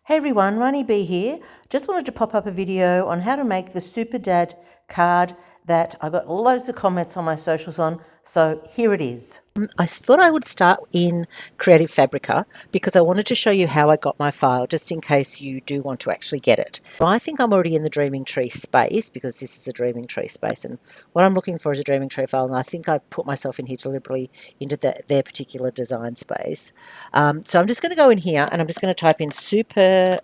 Hey everyone, Ronnie B here. Just wanted to pop up a video on how to make the Super Dad card that I got loads of comments on my socials on, so here it is. I thought I would start in Creative Fabrica because I wanted to show you how I got my file, just in case you do want to actually get it. I think I'm already in the Dreaming Tree space because this is a Dreaming Tree space, and what I'm looking for is a Dreaming Tree file, and I think I've put myself in here deliberately into their particular design space. So I'm just going to go in here and I'm just going to type in Super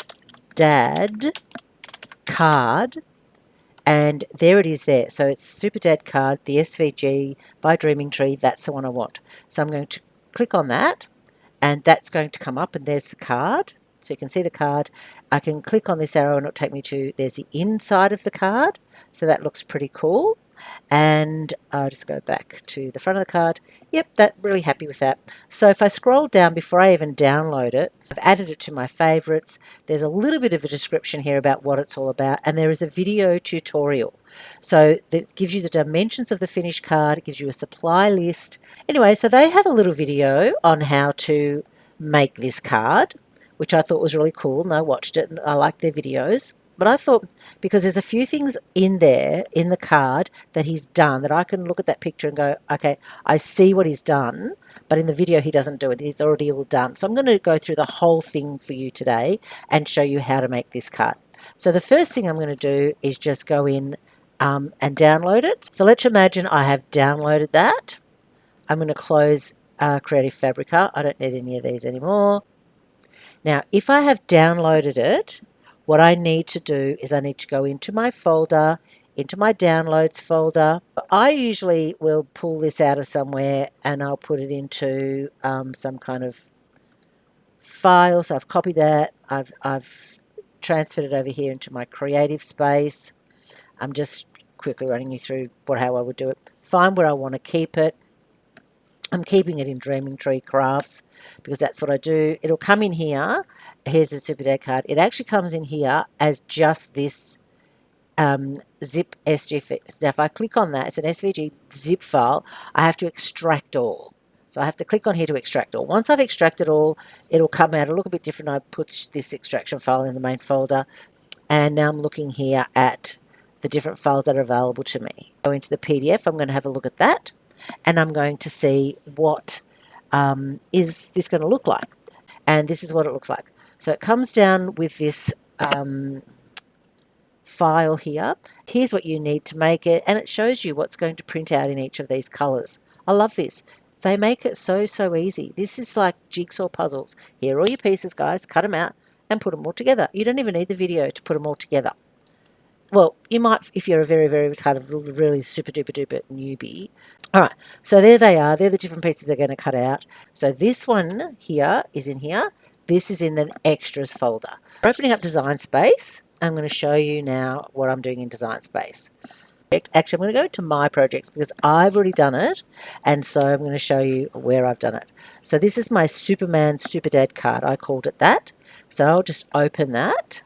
Dad card, and there it is there. So it's Super Dad card, the SVG by Dreaming Tree. That's the one I want. So I'm going to click on that, and that's going to come up, and there's the card. So you can see the card. I can click on this arrow and it'll take me to, there's the inside of the card. So that looks pretty cool. And I'll just go back to the front of the card. Yep, that really happy with that. So if I scroll down before I even download it, I've added it to my favorites. There's a little bit of a description here about what it's all about, and there is a video tutorial. So that gives you the dimensions of the finished card, it gives you a supply list. Anyway, so they have a little video on how to make this card, which I thought was really cool, and I watched it and I like their videos. But I thought, because there's a few things in there, in the card, that he's done, that I can look at that picture and go, okay, I see what he's done, but in the video he doesn't do it. It's already all done. So I'm going to go through the whole thing for you today and show you how to make this card. So the first thing I'm going to do is just go in and download it. So let's imagine I have downloaded that. I'm going to close Creative Fabrica. I don't need any of these anymore. Now, if I have downloaded it, what I need to do is I need to go into my folder, into my downloads folder. I usually will pull this out of somewhere and I'll put it into some kind of file. So I've copied that. I've transferred it over here into my creative space. I'm just quickly running you through how I would do it. Find where I want to keep it. I'm keeping it in Dreaming Tree Crafts because that's what I do. It'll come in here. Here's the Super Dad card. It actually comes in here as just this zip SVG. Now, if I click on that, it's an SVG zip file. I have to extract all. So I have to click on here to extract all. Once I've extracted all, it'll come out. It'll look a bit different. I put this extraction file in the main folder. And now I'm looking here at the different files that are available to me. Go into the PDF. I'm going to have a look at that. And I'm going to see what is this going to look like. And this is what it looks like. So it comes down with this file here. Here's what you need to make it, and it shows you what's going to print out in each of these colors. I love this. They make it so easy. This is like jigsaw puzzles. Here are all your pieces, guys. Cut them out and put them all together. You don't even need the video to put them all together. Well, you might if you're a very kind of really super duper newbie. All right, so there they are. They're the different pieces they're going to cut out. So this one here is in here. This is in an extras folder. We're opening up Design Space. I'm going to show you now what I'm doing in Design Space. Actually, I'm going to go to My Projects because I've already done it, and so I'm going to show you where I've done it. So this is my Superman Super Dad card. I called it that. So I'll just open that.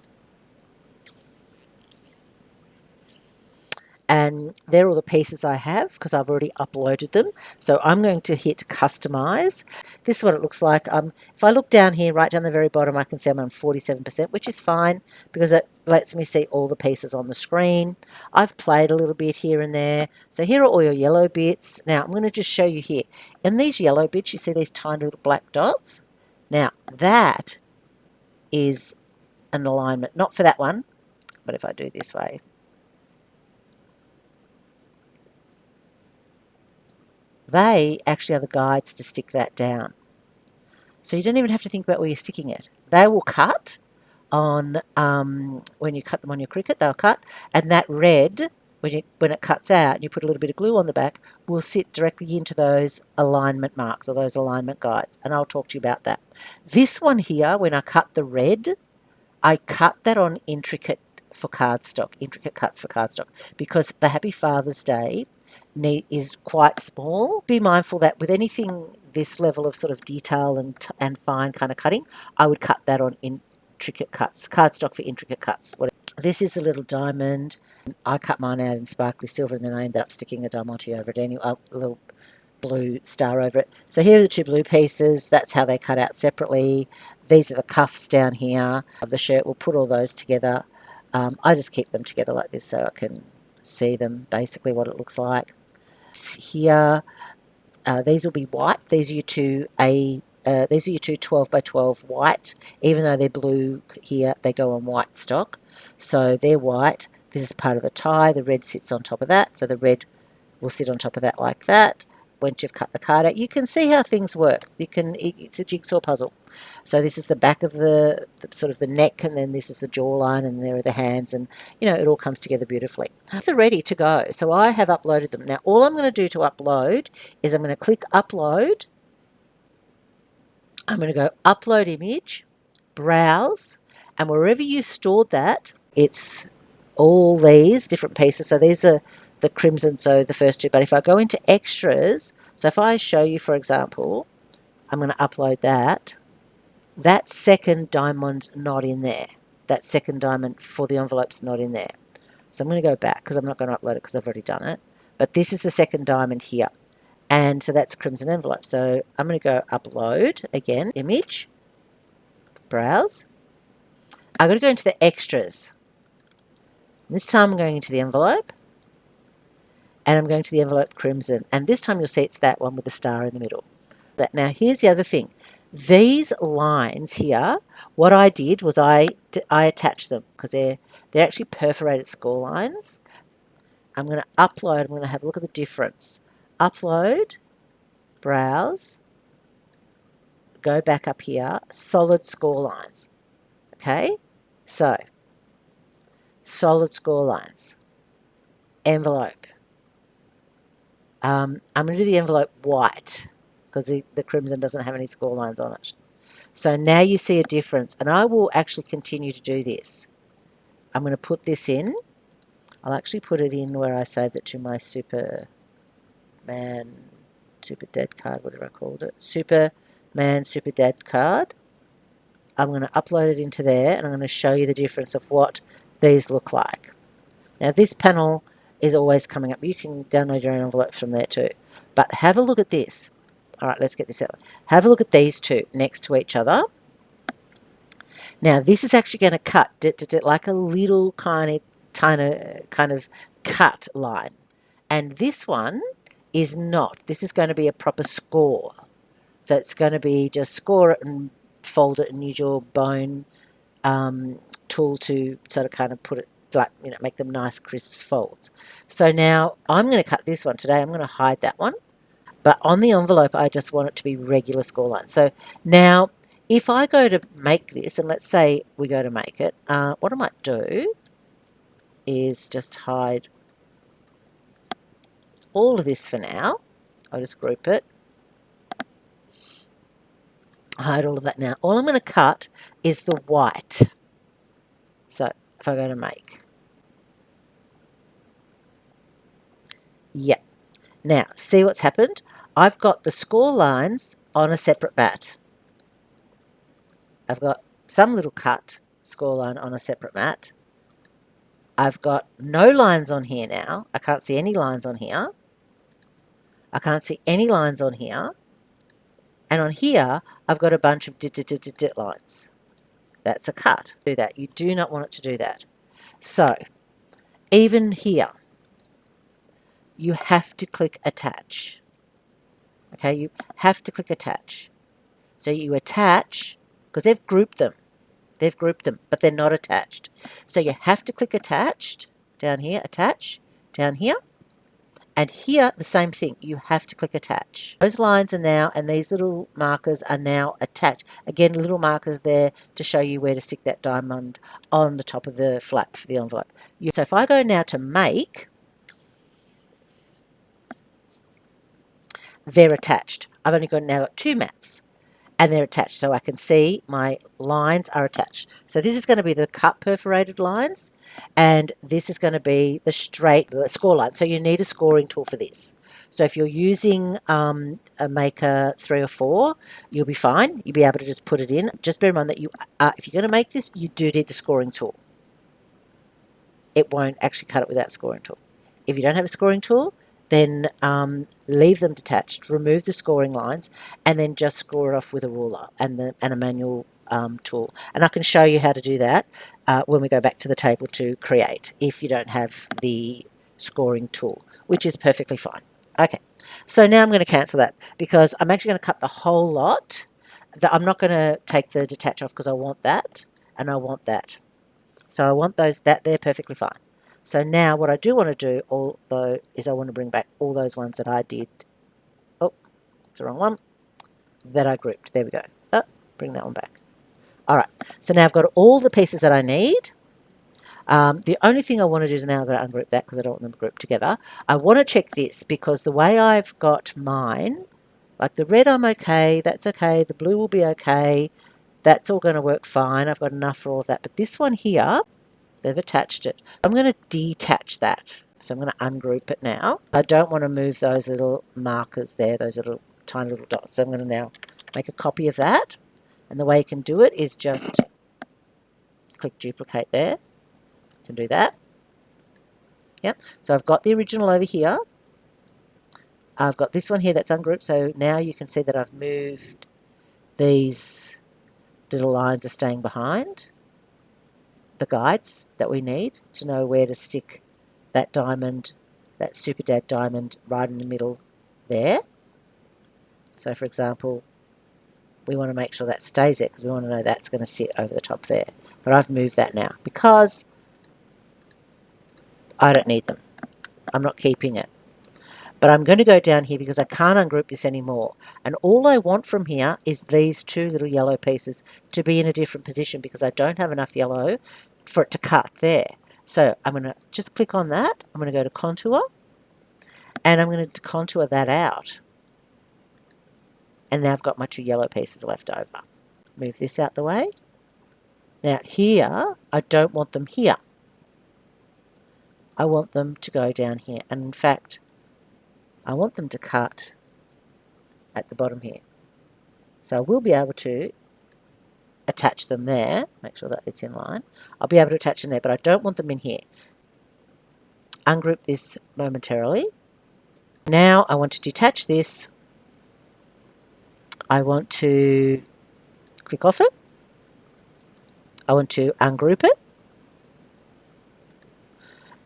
And they're all the pieces I have because I've already uploaded them. So I'm going to hit customize. This is what it looks like. If I look down here, right down the very bottom, I can see I'm on 47%, which is fine because it lets me see all the pieces on the screen. I've played a little bit here and there. So here are all your yellow bits. Now I'm going to just show you here. In these yellow bits, you see these tiny little black dots. Now that is an alignment, not for that one, but if I do this way, they actually are the guides to stick that down. So you don't even have to think about where you're sticking it. They will cut on, when you cut them on your Cricut, they'll cut. And that red, when it cuts out and you put a little bit of glue on the back, will sit directly into those alignment marks or those alignment guides. And I'll talk to you about that. This one here, when I cut the red, I cut that on Intricate for cardstock, Intricate Cuts for cardstock, because the Happy Father's Day is quite small. Be mindful that with anything this level of sort of detail and fine kind of cutting, I would cut that on Intricate Cuts, cardstock for Intricate Cuts. This is a little diamond. I cut mine out in sparkly silver and then I ended up sticking a diamante over it anyway, a little blue star over it. So here are the two blue pieces. That's how they cut out separately. These are the cuffs down here of the shirt. We'll put all those together. I just keep them together like this so I can see them, basically what it looks like. Here, these will be white. These are your two 12 by 12 white. Even though they're blue here, they go on white stock. So they're white. This is part of the tie. The red sits on top of that. So the red will sit on top of that like that. Once you've cut the card out, you can see how things work. It's a jigsaw puzzle. So this is the back of the sort of the neck, and then this is the jawline, and there are the hands, and it all comes together beautifully. These are ready to go. So I have uploaded them. Now all I'm going to do to upload is I'm going to click upload. I'm going to go upload image, browse, and wherever you stored that, it's all these different pieces. So these are the crimson, so the first two. But if I go into extras, so if I show you, for example, I'm going to upload that. That second diamond's not in there. That second diamond for the envelope's not in there. So I'm going to go back because I'm not going to upload it because I've already done it. But this is the second diamond here. And so that's crimson envelope. So I'm going to go upload again, image, browse. I'm going to go into the extras. This time I'm going into the envelope. And I'm going to the envelope crimson. And this time you'll see it's that one with the star in the middle. Now here's the other thing. These lines here, what I did was I attached them because they're actually perforated score lines. I'm going to upload. I'm going to have a look at the difference. Upload, browse, go back up here, solid score lines. Okay, so solid score lines, envelope. I'm going to do the envelope white because the crimson doesn't have any score lines on it. So now you see a difference, and I will actually continue to do this. I'm going to put this in. I'll actually put it in where I saved it to my Super Dad card, whatever I called it. Superman, Super Dad card. I'm going to upload it into there, and I'm going to show you the difference of what these look like. Now, this panel is always coming up. You can download your own envelopes from there too. But have a look at this. All right, let's get this out. Have a look at these two next to each other. Now, this is actually going to cut like a little kind of cut line. And this one is not. This is going to be a proper score. So it's going to be just score it and fold it and use your bone tool to sort of kind of put it, like, make them nice crisp folds. So now I'm going to cut this one today. I'm going to hide that one. But on the envelope, I just want it to be regular score lines. So now if I go to make this, and let's say we go to make it, what I might do is just hide all of this for now. I'll just group it. Hide all of that now. All I'm going to cut is the white. So if I go to make. Yep. Now, see what's happened? I've got the score lines on a separate mat. I've got some little cut score line on a separate mat. I've got no lines on here now. I can't see any lines on here. I can't see any lines on here. And on here, I've got a bunch of dit lines. That's a cut. Do that. You do not want it to do that. So, even here, you have to click attach. Okay, you have to click attach. So you attach, because they've grouped them. They've grouped them, but they're not attached. So you have to click attached, down here, attach, down here. And here, the same thing. You have to click attach. Those lines are now, and these little markers are now attached. Again, little markers there to show you where to stick that diamond on the top of the flap for the envelope. So if I go now to make, they're attached. I've only now got two mats, and they're attached, so I can see my lines are attached. So this is going to be the cut perforated lines, and this is going to be the straight score line. So you need a scoring tool for this. So if you're using a Maker 3 or 4, you'll be fine. You'll be able to just put it in. Just bear in mind that if you're going to make this, you do need the scoring tool. It won't actually cut it without scoring tool. If you don't have a scoring tool, then leave them detached, remove the scoring lines, and then just score it off with a ruler and a manual tool. And I can show you how to do that when we go back to the table to create, if you don't have the scoring tool, which is perfectly fine. Okay, so now I'm going to cancel that because I'm actually going to cut the whole lot. I'm not going to take the detach off because I want that and I want that. So I want that they're perfectly fine. So now what I do want to do, although, is I want to bring back all those ones that I did. Oh, it's the wrong one. That I grouped. There we go. Oh, bring that one back. All right. So now I've got all the pieces that I need. The only thing I want to do is now I've got to ungroup that because I don't want them grouped together. I want to check this because the way I've got mine, like the red I'm okay, that's okay. The blue will be okay. That's all going to work fine. I've got enough for all of that. But this one here, they've attached it. I'm going to detach that. So I'm going to ungroup it now. I don't want to move those little markers there, those little tiny little dots. So I'm going to now make a copy of that. And the way you can do it is just click duplicate there. You can do that. Yep. So I've got the original over here. I've got this one here that's ungrouped. So now you can see that I've moved these little lines are staying behind the guides that we need to know where to stick that diamond, that Super Dad diamond right in the middle there. So for example, we want to make sure that stays there because we want to know that's going to sit over the top there. But I've moved that now because I don't need them. I'm not keeping it. But I'm going to go down here because I can't ungroup this anymore. And all I want from here is these two little yellow pieces to be in a different position because I don't have enough yellow for it to cut there. So I'm going to just click on that. I'm going to go to contour and I'm going to contour that out. And now I've got my two yellow pieces left over. Move this out the way. Now here, I don't want them here. I want them to go down here. And in fact, I want them to cut at the bottom here. So I will be able to attach them there. Make sure that it's in line. I'll be able to attach them there, but I don't want them in here. Ungroup this momentarily. Now I want to detach this. I want to click off it. I want to ungroup it.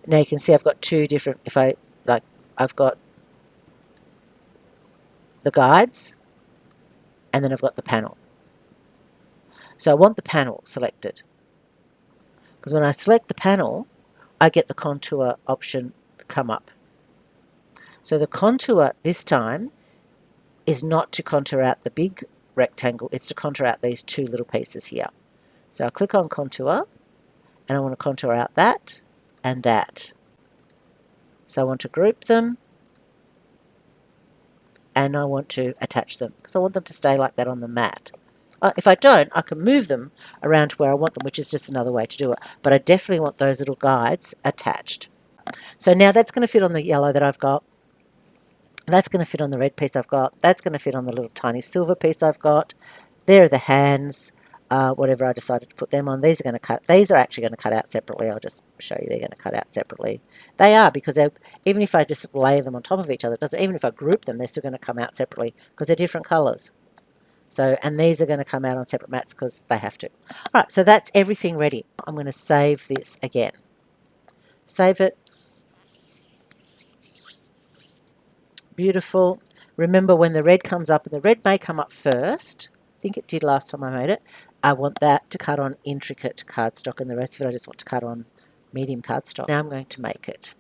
Now you can see I've got two different, I've got the guides and then I've got the panel. So I want the panel selected because when I select the panel, I get the contour option come up. So the contour this time is not to contour out the big rectangle, it's to contour out these two little pieces here. So I'll click on contour and I want to contour out that and that. So I want to group them and I want to attach them because I want them to stay like that on the mat. If I don't, I can move them around to where I want them, which is just another way to do it. But I definitely want those little guides attached. So now that's going to fit on the yellow that I've got. That's going to fit on the red piece I've got. That's going to fit on the little tiny silver piece I've got. There are the hands, whatever I decided to put them on. These are going to cut. These are actually going to cut out separately. I'll just show you they're going to cut out separately. They are because even if I just lay them on top of each other, even if I group them, they're still going to come out separately because they're different colours. So, and these are going to come out on separate mats because they have to. All right, so that's everything ready. I'm going to save this again. Save it. Beautiful. Remember when the red comes up, and the red may come up first. I think it did last time I made it. I want that to cut on intricate cardstock and the rest of it I just want to cut on medium cardstock. Now I'm going to make it.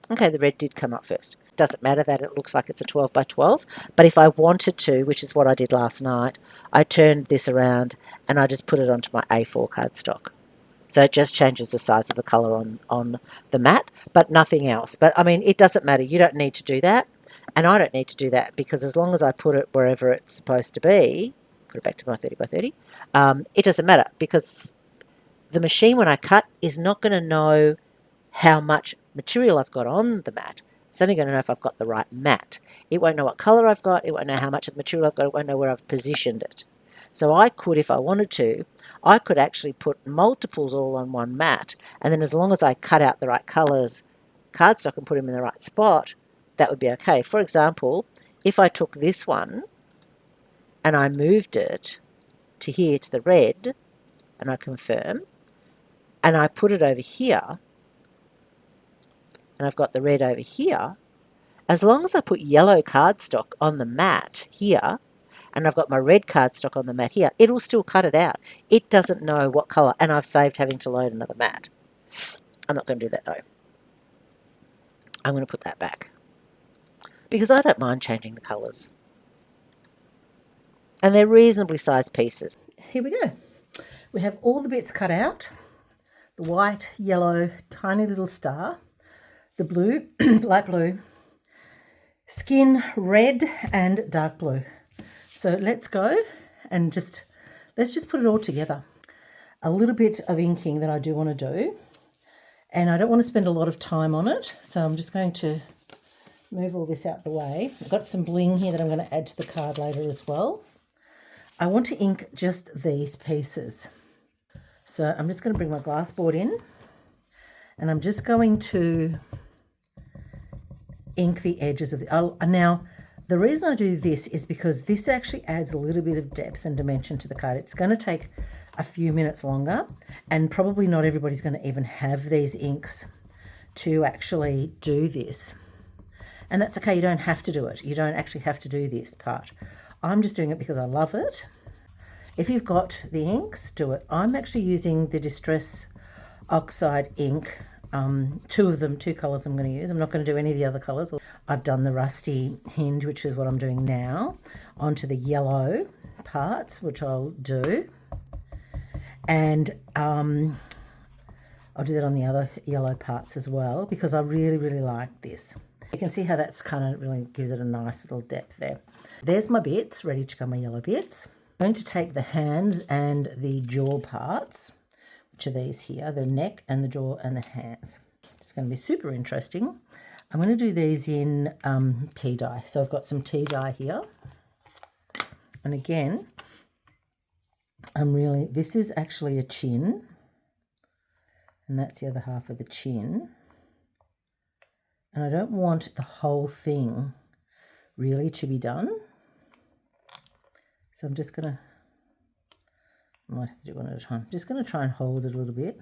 Okay, the red did come up first. Doesn't matter that it looks like it's a 12 by 12, but if I wanted to, which is what I did last night, I turned this around and I just put it onto my A4 cardstock. So it just changes the size of the colour on the mat, but nothing else. But I mean, it doesn't matter. You don't need to do that, and I don't need to do that because as long as I put it wherever it's supposed to be, put it back to my 30 by 30, it doesn't matter because the machine when I cut is not going to know how much material I've got on the mat. It's only going to know if I've got the right mat. It won't know what colour I've got. It won't know how much of the material I've got. It won't know where I've positioned it. So I could, if I wanted to, I could actually put multiples all on one mat, and then as long as I cut out the right colours, cardstock, and put them in the right spot, that would be okay. For example, if I took this one and I moved it to here to the red, and I confirm, and I put it over here, and I've got the red over here, as long as I put yellow cardstock on the mat here, and I've got my red cardstock on the mat here, it'll still cut it out. It doesn't know what colour, and I've saved having to load another mat. I'm not going to do that though. I'm going to put that back because I don't mind changing the colours. And they're reasonably sized pieces. Here we go. We have all the bits cut out. The white, yellow, tiny little star, the blue, light blue, skin, red, and dark blue. So let's go and let's just put it all together. A little bit of inking that I do want to do, and I don't want to spend a lot of time on it, so I'm just going to move all this out the way. I've got some bling here that I'm going to add to the card later as well. I want to ink just these pieces. So I'm just going to bring my glass board in, and I'm just going to ink the edges of the... Now, the reason I do this is because this actually adds a little bit of depth and dimension to the card. It's going to take a few minutes longer, and probably not everybody's going to even have these inks to actually do this. And that's okay, you don't have to do it. You don't actually have to do this part. I'm just doing it because I love it. If you've got the inks, do it. I'm actually using the Distress Oxide ink. Two of them, two colours I'm going to use. I'm not going to do any of the other colours. I've done the Rusty Hinge, which is what I'm doing now, onto the yellow parts, which I'll do. And I'll do that on the other yellow parts as well, because I really, really like this. You can see how that's kind of really gives it a nice little depth there. There's my bits, ready to go, my yellow bits. I'm going to take the hands and the jaw parts, which are these here, the neck and the jaw and the hands. It's going to be super interesting. I'm going to do these in tea dye. So I've got some tea dye here. And again, this is actually a chin. And that's the other half of the chin. And I don't want the whole thing really to be done. So I'm just going to, I might have to do one at a time. Just going to try and hold it a little bit.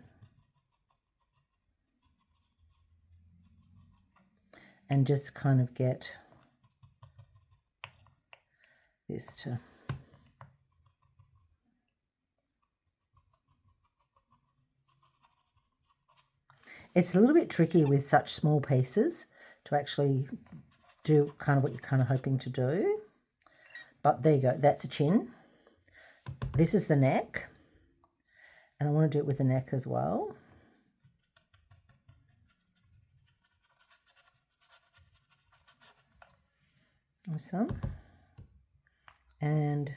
And just kind of get this to... It's a little bit tricky with such small pieces to actually do kind of what you're kind of hoping to do. But there you go, that's a chin. This is the neck. And I want to do it with the neck as well. This one. And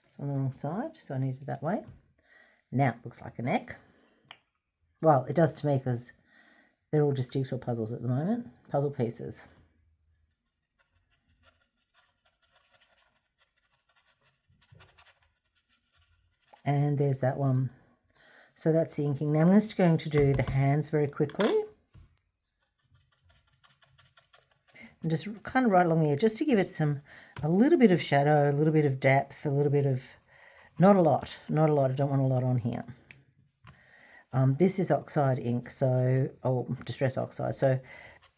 it's on the wrong side, so I need it that way. Now it looks like a neck. Well, it does to me because they're all just jigsaw puzzles at the moment, puzzle pieces. And there's that one. So that's the inking. Now I'm just going to do the hands very quickly. And just kind of right along the edge, just to give it a little bit of shadow, a little bit of depth, a little bit of, not a lot. I don't want a lot on here. This is oxide ink, Distress Oxide. So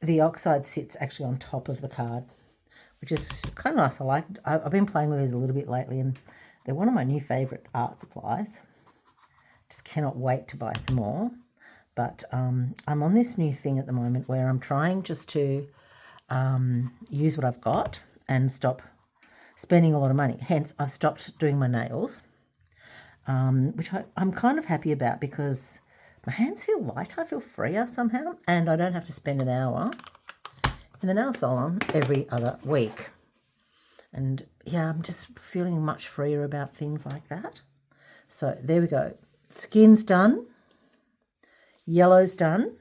the oxide sits actually on top of the card, which is kind of nice. I've been playing with these a little bit lately, and they're one of my new favourite art supplies. Just cannot wait to buy some more. But I'm on this new thing at the moment where I'm trying just to use what I've got and stop spending a lot of money. Hence, I've stopped doing my nails, which I'm kind of happy about because my hands feel lighter, I feel freer somehow, and I don't have to spend an hour in the nail salon every other week. And yeah, I'm just feeling much freer about things like that. So there we go. Skin's done. Yellow's done.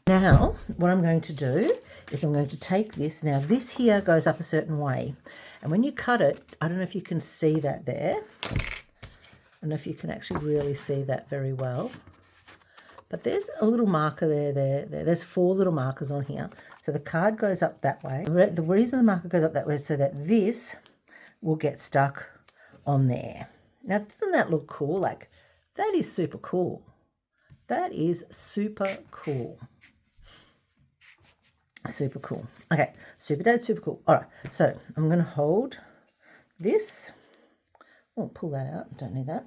Now, what I'm going to do is I'm going to take this. Now, this here goes up a certain way. And when you cut it, I don't know if you can see that there. I don't know if you can actually really see that very well. But there's a little marker there. There's 4 little markers on here. So the card goes up that way. The reason the marker goes up that way is so that this will get stuck on there. Now, doesn't that look cool? Like, that is super cool. That is super cool. Super cool. Okay, Super Dad, super cool. All right, so I'm going to hold this. Oh, pull that out. Don't need that.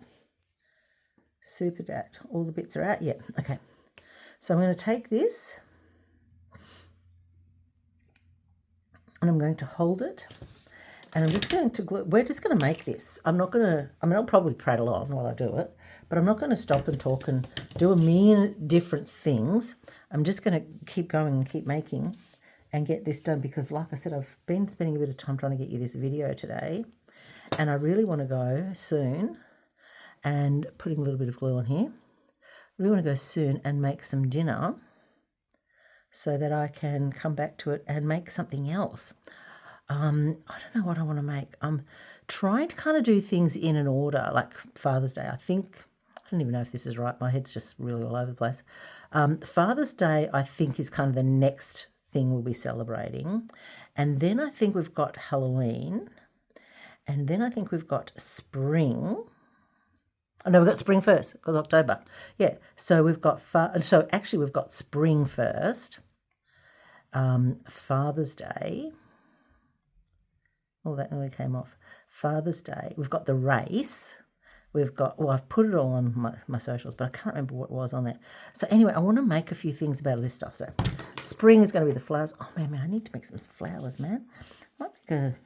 Super Dad. All the bits are out. Yeah, okay. So I'm going to take this and I'm going to hold it. And I'm just going to glue. We're just going to make this. I'm not going to, I mean, I'll probably prattle on while I do it, but I'm not going to stop and talk and do a million different things. I'm just going to keep going and keep making and get this done because, like I said, I've been spending a bit of time trying to get you this video today, and I really want to go soon and putting a little bit of glue on here. I really want to go soon and make some dinner so that I can come back to it and make something else. I don't know what I want to make. I'm trying to kind of do things in an order, like Father's Day. I don't even know if this is right. My head's just really all over the place. Father's Day, I think, is kind of the next thing we'll be celebrating. And then I think we've got Halloween. And then I think we've got spring. Oh, no, we've got spring first because October. Yeah, so we've got, we've got spring first. Father's Day. Oh, that nearly came off. Father's Day. We've got the race. We've got, well, I've put it all on my socials, but I can't remember what was on there. So anyway, I want to make a few things about this stuff. So spring is going to be the flowers. Oh, man, I need to make some flowers, man. I might make a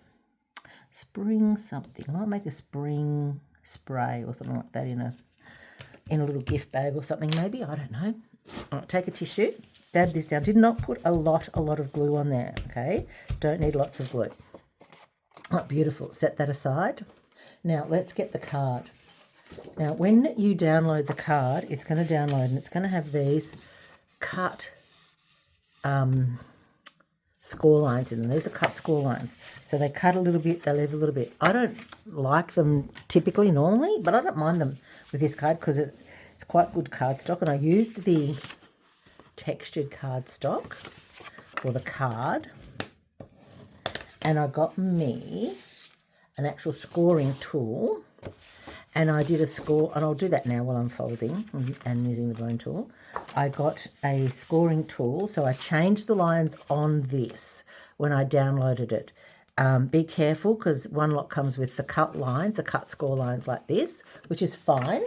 spring something. I might make a spring spray or something like that in a little gift bag or something maybe. I don't know. All right, take a tissue. Dab this down. Did not put a lot of glue on there, okay? Don't need lots of glue. Oh, beautiful. Set that aside. Now, let's get the card. Now, when you download the card, it's going to download and it's going to have these cut score lines in them. These are cut score lines. So they cut a little bit, they leave a little bit. I don't like them typically, normally, but I don't mind them with this card because it's quite good cardstock. And I used the textured cardstock for the card. And I got me an actual scoring tool, and I did a score, and I'll do that now while I'm folding and using the bone tool. I got a scoring tool, so I changed the lines on this when I downloaded it. Be careful because one lot comes with the cut lines, the cut score lines like this, which is fine,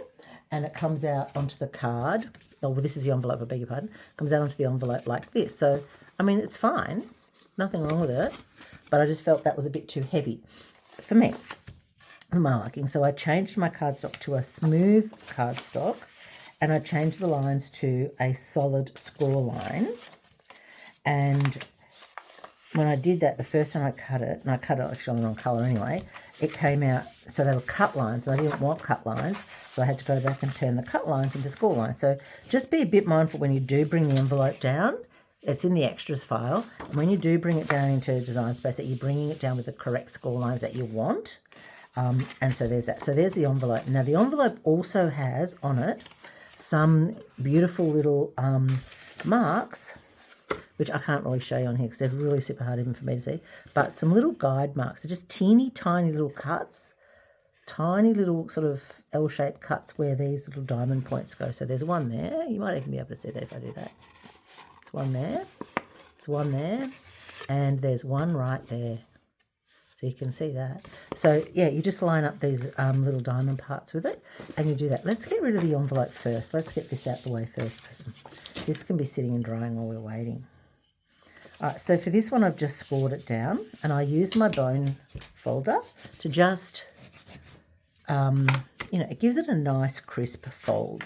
and it comes out onto the card. Oh, well, this is the envelope, I beg your pardon. It comes out onto the envelope like this. So, I mean, it's fine. Nothing wrong with it. But I just felt that was a bit too heavy for me, for my liking. So I changed my cardstock to a smooth cardstock, and I changed the lines to a solid score line. And when I did that, the first time I cut it, and I cut it actually on colour anyway, it came out, so they were cut lines, and I didn't want cut lines, so I had to go back and turn the cut lines into score lines. So just be a bit mindful when you do bring the envelope down. It's in the extras file. And when you do bring it down into Design Space, that you're bringing it down with the correct score lines that you want. And so there's that. So there's the envelope. Now, the envelope also has on it some beautiful little marks, which I can't really show you on here because they're really super hard even for me to see. But some little guide marks. They're just teeny tiny little cuts. Tiny little sort of L-shaped cuts where these little diamond points go. So there's one there. You might even be able to see that if I do that. It's one there, it's one there, and there's one right there. So you can see that. So, yeah, you just line up these little diamond parts with it, and you do that. Let's get rid of the envelope first. Let's get this out the way first, because this can be sitting and drying while we're waiting. All right, so for this one, I've just scored it down, and I used my bone folder to just, it gives it a nice crisp fold.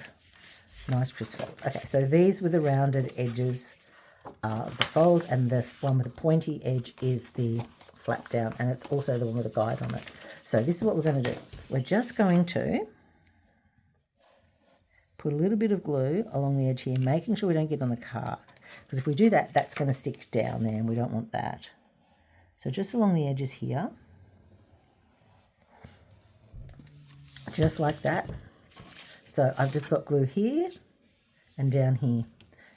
Nice crisp fold. Okay, so these with the rounded edges of the fold, and the one with the pointy edge is the flap down, and it's also the one with a guide on it. So this is what we're going to do. We're just going to put a little bit of glue along the edge here, making sure we don't get on the card. because if we do that, that's going to stick down there and we don't want that. So just along the edges here, just like that. So I've just got glue here and down here,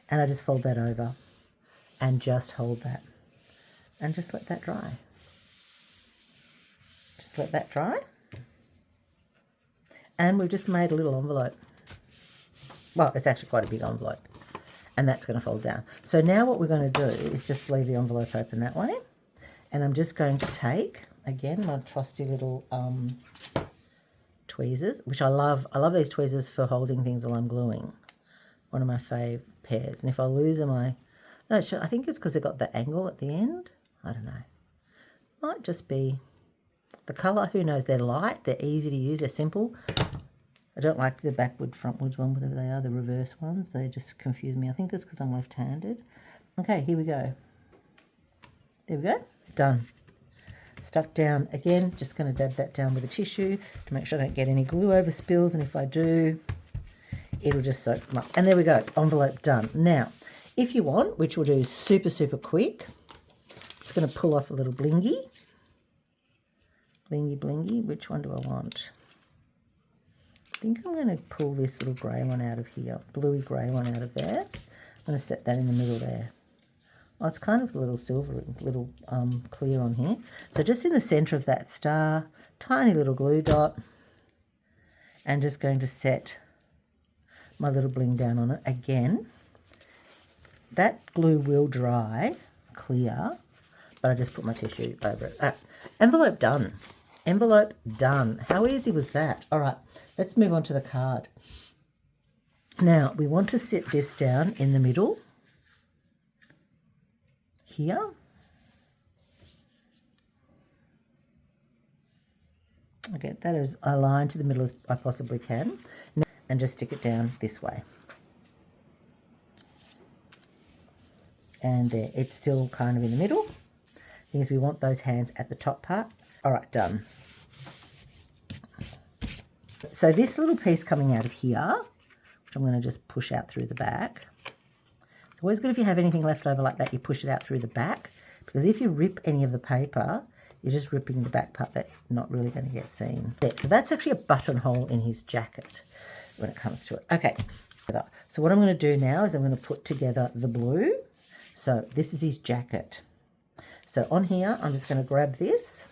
and I just fold that over and just hold that and just let that dry. Just let that dry. And we've just made a little envelope. Well, it's actually quite a big envelope, and that's going to fold down. So now what we're going to do is just leave the envelope open that way, and I'm just going to take, again, my trusty little tweezers, which I love. I love these tweezers for holding things while I'm gluing. One of my fave pairs. And if I lose them, I think it's because they've got the angle at the end. I don't know. Might just be the colour. Who knows? They're light. They're easy to use. They're simple. I don't like the backward, frontwards one, whatever they are, the reverse ones. They just confuse me. I think it's because I'm left-handed. Okay, here we go. There we go. Done. Stuck down again. Just going to dab that down with a tissue to make sure I don't get any glue over spills. And if I do, it'll just soak them up. And there we go. Envelope done. Now, if you want, which we'll do super, super quick, just going to pull off a little blingy. Blingy, blingy. Which one do I want? I think I'm going to pull this little grey one out of here, bluey grey one out of there. I'm going to set that in the middle there. Oh, it's kind of a little silver, little clear on here. So just in the centre of that star, tiny little glue dot, and just going to set my little bling down on it. Again, that glue will dry clear, but I just put my tissue over it. Envelope done. Envelope done. How easy was that? All right, let's move on to the card. Now, we want to sit this down in the middle here. I'll get that as aligned to the middle as I possibly can, and just stick it down this way. And there, it's still kind of in the middle. Thing is, we want those hands at the top part. All right, done. So this little piece coming out of here, which I'm going to just push out through the back. It's always good if you have anything left over like that, you push it out through the back, because if you rip any of the paper, you're just ripping the back part that's not really going to get seen. Yeah, so that's actually a buttonhole in his jacket when it comes to it. Okay, so what I'm going to do now is I'm going to put together the blue. So this is his jacket. So on here, I'm just going to grab this,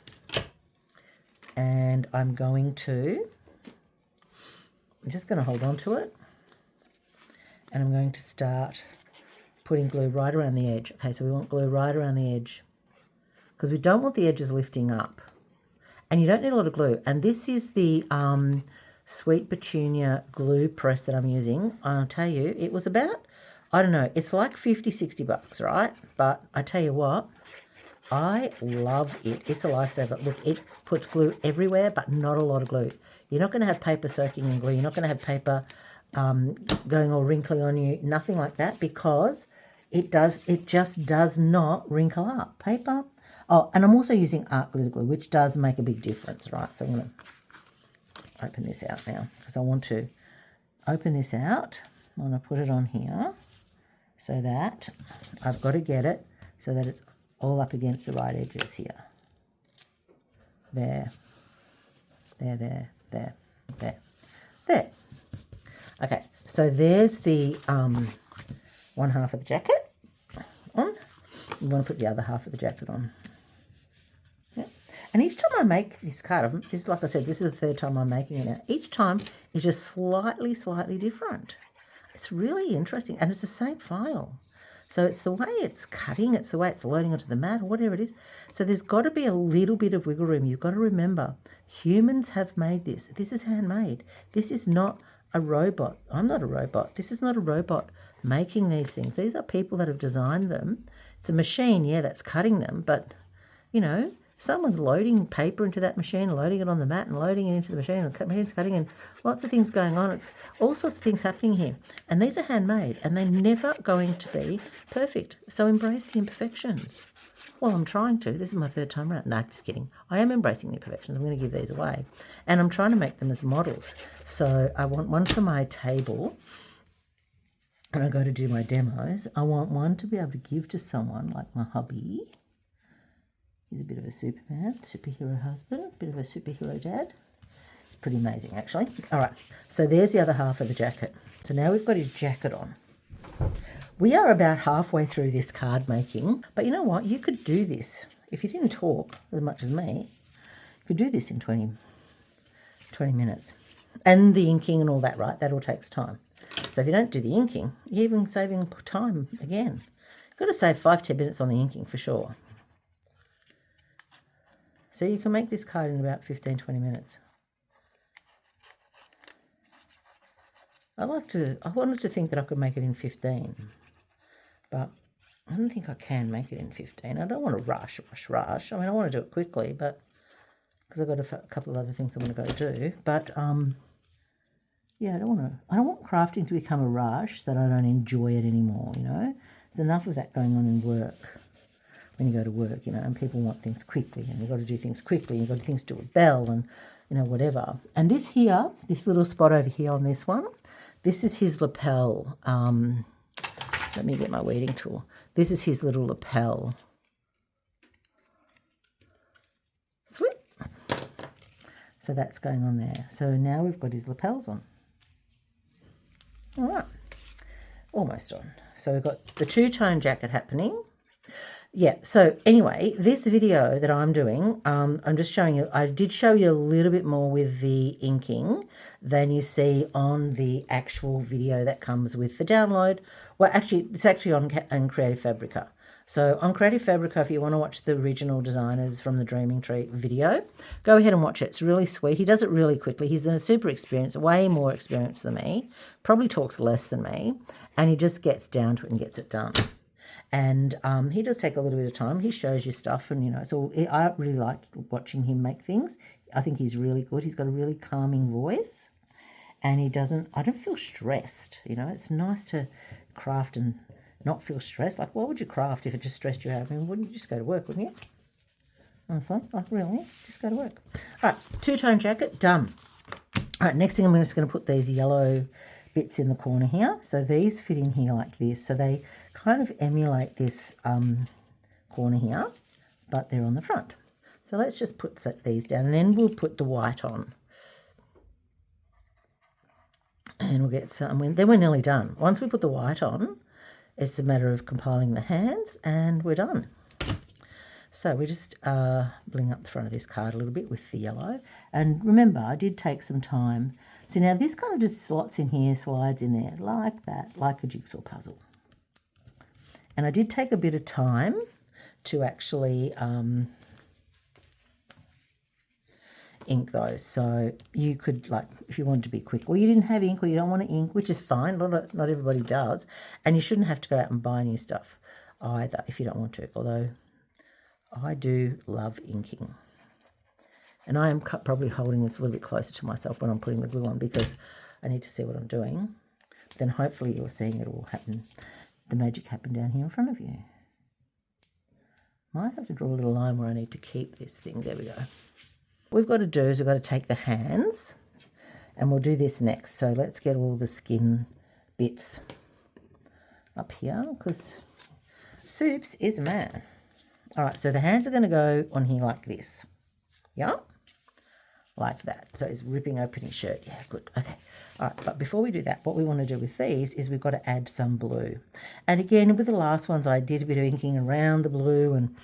and I'm just going to hold on to it, and I'm going to start putting glue right around the edge. Okay, so we want glue right around the edge because we don't want the edges lifting up, and you don't need a lot of glue. And this is the Sweet Petunia glue press that I'm using. I'll tell you, it was about, I don't know, it's like 50, 60 bucks, right? But I tell you what, I love it. It's a lifesaver. Look, it puts glue everywhere, but not a lot of glue. You're not going to have paper soaking in glue. You're not going to have paper going all wrinkly on you. Nothing like that, because it just does not wrinkle up. Paper. Oh, and I'm also using art glitter glue, which does make a big difference, right? So I'm going to open this out now because I want to open this out. I'm going to put it on here so that I've got to get it so that it's all up against the right edges here. There. There, there, there, there, there. Okay, so there's the one half of the jacket on. You want to put the other half of the jacket on. Yeah. And each time I make this card, like I said, this is the third time I'm making it now. Each time is just slightly different. It's really interesting, and it's the same file. So it's the way it's cutting, it's the way it's loading onto the mat, or whatever it is. So there's got to be a little bit of wiggle room. You've got to remember, humans have made this. This is handmade. This is not a robot. I'm not a robot. This is not a robot making these things. These are people that have designed them. It's a machine, yeah, that's cutting them, but, you know, someone's loading paper into that machine, loading it on the mat and loading it into the machine, and the machine's cutting, and lots of things going on. It's all sorts of things happening here. And these are handmade, and they're never going to be perfect. So embrace the imperfections. Well, I'm trying to. This is my third time around. No, just kidding. I am embracing the imperfections. I'm going to give these away. And I'm trying to make them as models. So I want one for my table. when I go to do my demos, I want one to be able to give to someone like my hubby. He's a bit of a Superman, superhero husband, bit of a superhero dad. It's pretty amazing, actually. All right, so there's the other half of the jacket. So now we've got his jacket on. We are about halfway through this card making, but you know what? You could do this. If you didn't talk as much as me, you could do this in 20 minutes. And the inking and all that, right? That all takes time. So if you don't do the inking, you're even saving time again. You've got to save 5-10 minutes on the inking for sure. So you can make this card in about 15-20 minutes. I wanted to think that I could make it in 15, but I don't think I can make it in 15. I don't want to rush. I mean, I want to do it quickly, but because I've got a couple of other things I want to go do. But yeah, I don't want crafting to become a rush that I don't enjoy it anymore. You know, there's enough of that going on in work. When you go to work, you know, and people want things quickly, and you've got to do things quickly. You've got to do things to a bell, and you know, whatever. And this here, this little spot over here on this one, this is his lapel. Let me get my weeding tool. This is his little lapel. Slip. So that's going on there. So now we've got his lapels on. All right, almost on. So we've got the two-tone jacket happening. Yeah, so anyway, this video that I'm doing, I'm just showing you, I did show you a little bit more with the inking than you see on the actual video that comes with the download. Well, actually, it's actually on Creative Fabrica. So on Creative Fabrica, if you want to watch the original designers from the Dreaming Tree video, go ahead and watch it. It's really sweet. He does it really quickly. He's in a super experience, way more experienced than me, probably talks less than me, and he just gets down to it and gets it done. And he does take a little bit of time. He shows you stuff, and, you know, so I really like watching him make things. I think he's really good. He's got a really calming voice, and I don't feel stressed, you know. It's nice to craft and not feel stressed. Like, what would you craft if it just stressed you out? I mean, wouldn't you just go to work, wouldn't you? Honestly, like, really? Just go to work. All right, two-tone jacket, done. All right, next thing I'm just going to put these yellow bits in the corner here. So these fit in here like this. So they kind of emulate this corner here, but they're on the front. So let's just set these down, and then we'll put the white on. And we'll get some, then we're nearly done. Once we put the white on, it's a matter of compiling the hands, and we're done. So we just bling up the front of this card a little bit with the yellow. And remember, I did take some time. So now this kind of just slots in here, slides in there like that, like a jigsaw puzzle. And I did take a bit of time to actually ink those. So you could, like, if you wanted to be quick, or you didn't have ink, or you don't want to ink, which is fine. Not everybody does. And you shouldn't have to go out and buy new stuff either if you don't want to, although I do love inking. And I am probably holding this a little bit closer to myself when I'm putting the glue on, because I need to see what I'm doing. Then hopefully you're seeing it all happen, the magic happen down here in front of you. Might have to draw a little line where I need to keep this thing. There we go. What we've got to do is we've got to take the hands, and we'll do this next. So let's get all the skin bits up here, because Soups is a man. All right, so the hands are going to go on here like this. Yeah? Like that. So he's ripping open his shirt. Yeah, good. Okay. All right, but before we do that, what we want to do with these is we've got to add some blue. And again, with the last ones, I did a bit of inking around the blue, and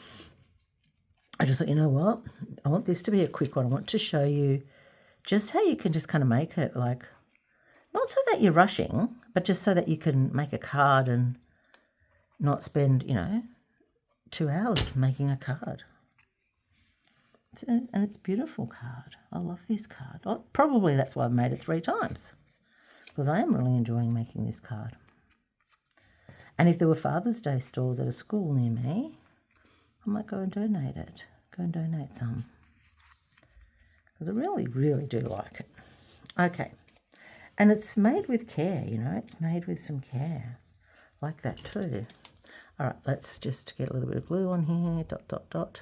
I just thought, you know what? I want this to be a quick one. I want to show you just how you can just kind of make it, like, not so that you're rushing, but just so that you can make a card and not spend, you know, 2 hours making a card. And it's a beautiful card. I love this card. Probably that's why I've made it 3 times, because I am really enjoying making this card. And if there were Father's Day stalls at a school near me, I might go and donate it. Go and donate some, because I really, really do like it. Okay. And it's made with care, you know. It's made with some care. Like that too. All right, let's just get a little bit of glue on here. Dot, dot, dot.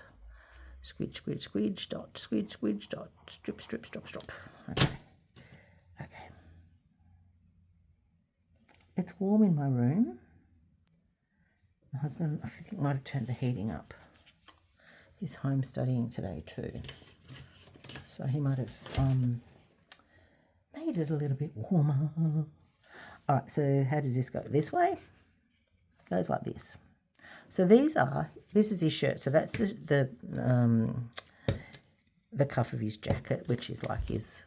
Squidge, squidge, squidge, dot, squidge, squidge, dot. Strip, strip, strop, strop. Okay. Okay. It's warm in my room. My husband, I think, might have turned the heating up. He's home studying today too. So he might have made it a little bit warmer. All right, so how does this go? This way? It goes like this. So this is his shirt. So that's the cuff of his jacket, which is like his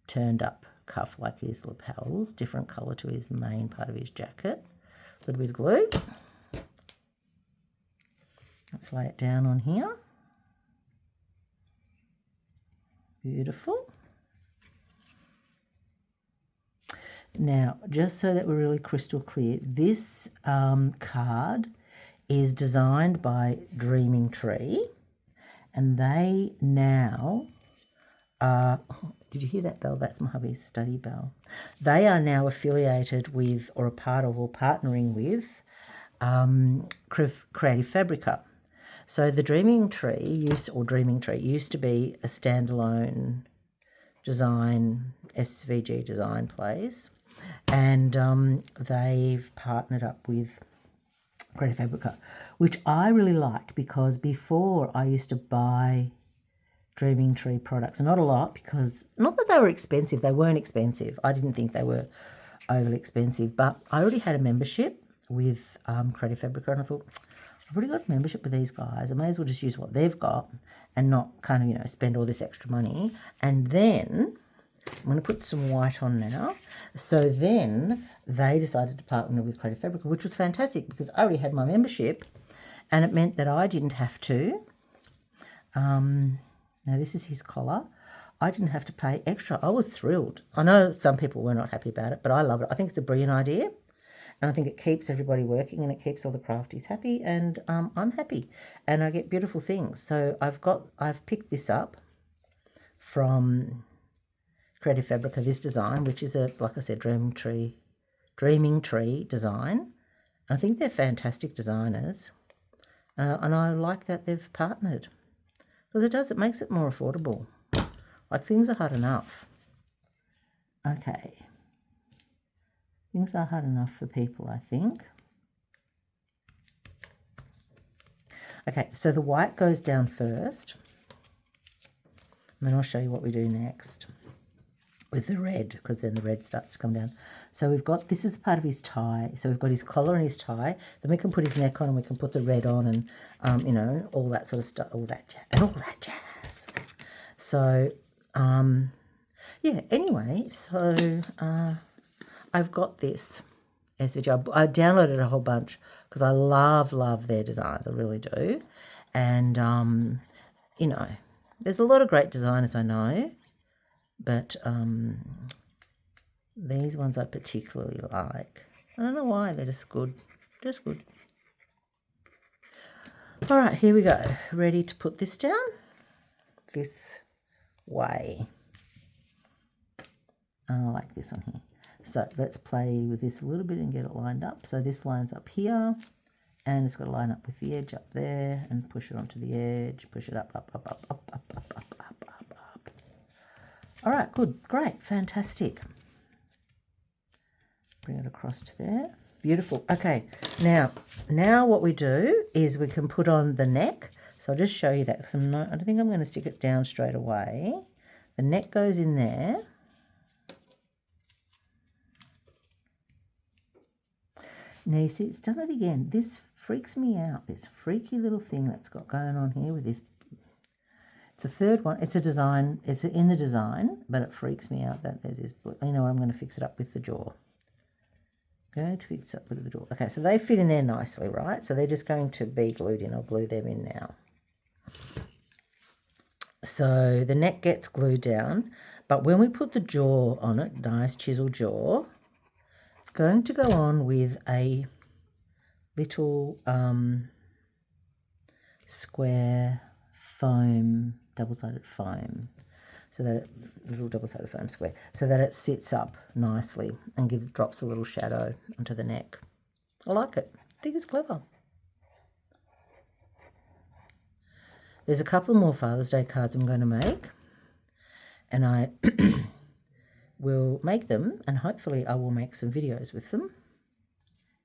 turned up cuff, like his lapels, different colour to his main part of his jacket. A little bit of glue. Let's lay it down on here. Beautiful. Now, just so that we're really crystal clear, this card is designed by Dreaming Tree, and they now are, did you hear that bell? That's my hubby's study bell. They are now affiliated with, or a part of, or partnering with Creative Fabrica. So the Dreaming Tree used to be a standalone design, SVG design place, and they've partnered up with Creative Fabrica, which I really like, because before I used to buy Dreaming Tree products, not a lot, because not that they were expensive, they weren't expensive. I didn't think they were overly expensive, but I already had a membership with Creative Fabrica, and I thought, I've already got a membership with these guys. I may as well just use what they've got and not kind of, spend all this extra money. And then I'm going to put some white on now. So then they decided to partner with Creative Fabrica, which was fantastic because I already had my membership, and it meant that I didn't have to. Now this is his collar. I didn't have to pay extra. I was thrilled. I know some people were not happy about it, but I love it. I think it's a brilliant idea. And I think it keeps everybody working, and it keeps all the crafties happy, and I'm happy, and I get beautiful things. So I've picked this up from Creative Fabrica, this design, which is like I said, Dreaming Tree design. I think they're fantastic designers, and I like that they've partnered, because it makes it more affordable. Like, things are hard enough. Okay. Things are hard enough for people, I think. Okay, so the white goes down first, and then I'll show you what we do next with the red, because then the red starts to come down. So we've got, this is part of his tie. So we've got his collar and his tie. Then we can put his neck on, and we can put the red on, and all that sort of stuff, all that jazz. So yeah. Anyway, so I've got this SVG. I downloaded a whole bunch because I love their designs. I really do. And, there's a lot of great designers I know, but these ones I particularly like. I don't know why, they're just good. Just good. All right, here we go. Ready to put this down? This way. I like this one here. So let's play with this a little bit and get it lined up. So this lines up here, and it's got to line up with the edge up there, and push it onto the edge, push it up. All right, good, great, fantastic. Bring it across to there. Beautiful. Okay, now what we do is we can put on the neck. So I'll just show you that, because I don't think I'm going to stick it down straight away. The neck goes in there. Now you see, it's done it again. This freaks me out, this freaky little thing that's got going on here with this. It's the third one. It's a design. It's in the design, but it freaks me out that there's this. You know what? I'm going to fix it up with the jaw. Going to fix it up with the jaw. Okay, so they fit in there nicely, right? So they're just going to be glued in. I'll glue them in now. So the neck gets glued down, but when we put the jaw on it, nice chisel jaw, it's going to go on with a little square foam, double-sided foam, so that little double-sided foam square, so that it sits up nicely and drops a little shadow onto the neck. I like it. I think it's clever. There's a couple more Father's Day cards I'm going to make, and I will make them, and hopefully I will make some videos with them.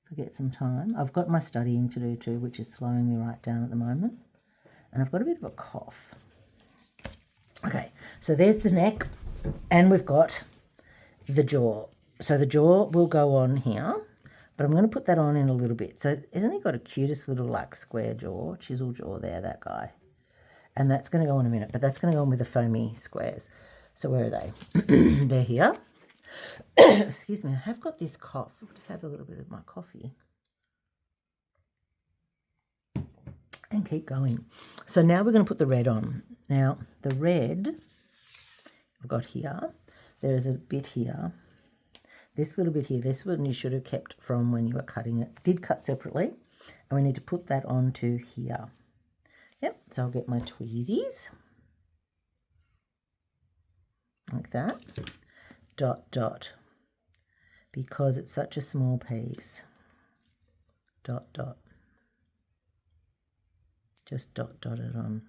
if I get some time. I've got my studying to do too, which is slowing me right down at the moment. And I've got a bit of a cough. Okay, so there's the neck, and we've got the jaw. So the jaw will go on here, but I'm going to put that on in a little bit. So isn't he got a cutest little like square jaw, chisel jaw there, that guy? And that's going to go on in a minute, but that's going to go on with the foamy squares. So where are they? They're here. Excuse me, I have got this cough. I'll just have a little bit of my coffee. And keep going. So now we're going to put the red on. Now, the red I've got here, there is a bit here. This little bit here, this one you should have kept from when you were cutting it. Did cut separately. And we need to put that onto here. Yep, so I'll get my tweezies. Like that. Dot, dot. Because it's such a small piece. Dot, dot. Just dot, dot it on.